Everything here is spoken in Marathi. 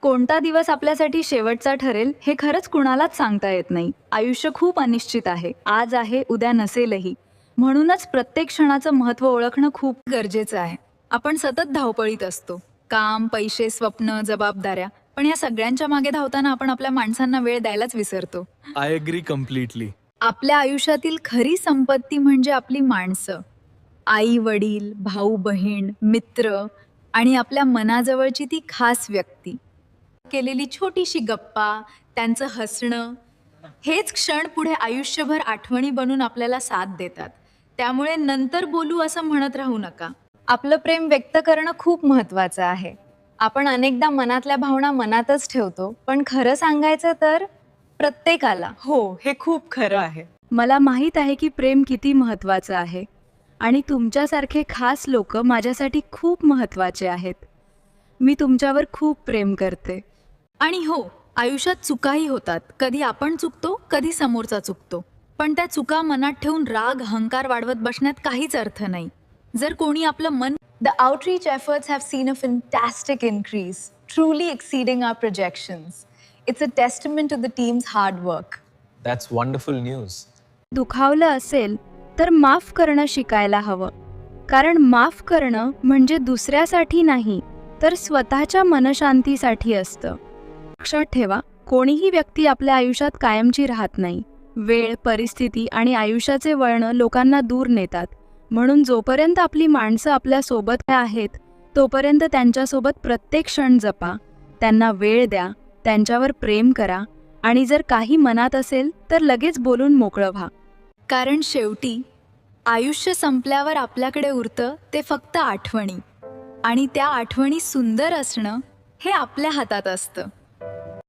कोणता दिवस आपल्यासाठी शेवटचा ठरेल हे खरंच कुणालाच सांगता येत नाही. आयुष्य खूप अनिश्चित आहे. आज आहे, उद्या नसेलही. म्हणूनच प्रत्येक क्षणाचं महत्त्व ओळखणं खूप गरजेचं आहे. आपण सतत धावपळीत असतो. काम, पैसे, स्वप्न, जबाबदाऱ्या. पण या सगळ्यांच्या मागे धावताना आपण आपल्या माणसांना वेळ द्यायलाच विसरतो. I agree completely. आपल्या आयुष्यातील खरी संपत्ती म्हणजे आपली माणसं. आई वडील, भाऊ बहीण, मित्र आणि आपल्या मनाजवळची ती खास व्यक्ती. केलेली छोटीशी गप्पा, त्यांचं हसणं, हेच क्षण पुढे आयुष्यभर आठवणी बनून आपल्याला साथ देतात. त्यामुळे नंतर बोलू असं म्हणत राहू नका. आपलं प्रेम व्यक्त करणं खूप महत्त्वाचं आहे. आपण अनेकदा मनातल्या भावना मनातच ठेवतो, पण खरं सांगायचं तर प्रत्येकाला. हो, हे खूप खरं आहे. मला माहीत आहे की प्रेम किती महत्त्वाचं आहे आणि तुमच्यासारखे खास लोक माझ्यासाठी खूप महत्त्वाचे आहेत. मी तुमच्यावर खूप प्रेम करते. आणि हो, आयुष्यात चुकाही होतात. कधी आपण चुकतो, कधी समोरचा चुकतो. पण त्या चुका मनात ठेवून राग, अहंकार वाढवत बसण्यात काहीच अर्थ नाही. जर कोणी आपलं मन The outreach efforts have seen a fantastic increase, truly exceeding our projections. It's a testament to the team's hard work. That's wonderful news. दुखावलं असेल तर माफ करणं शिकायला हवं. कारण माफ करणं म्हणजे दुसऱ्यासाठी नाही, तर स्वतःच्या मनशांतीसाठी असतं. लक्षात ठेवा, कोणीही व्यक्ती आपल्या आयुष्यात कायमची राहत नाही. वेळ, परिस्थिती आणि आयुष्याचे वळणं लोकांना दूर नेतात. म्हणून जोपर्यंत आपली माणसं आपल्या सोबत आहेत, तोपर्यंत त्यांच्यासोबत प्रत्येक क्षण जपा. त्यांना वेळ द्या, त्यांच्यावर प्रेम करा आणि जर काही मनात असेल तर लगेच बोलून मोकळं व्हा. कारण शेवटी आयुष्य संपल्यावर आपल्याकडे उरतं ते फक्त आठवणी. आणि त्या आठवणी सुंदर असणं हे आपल्या हातात असतं.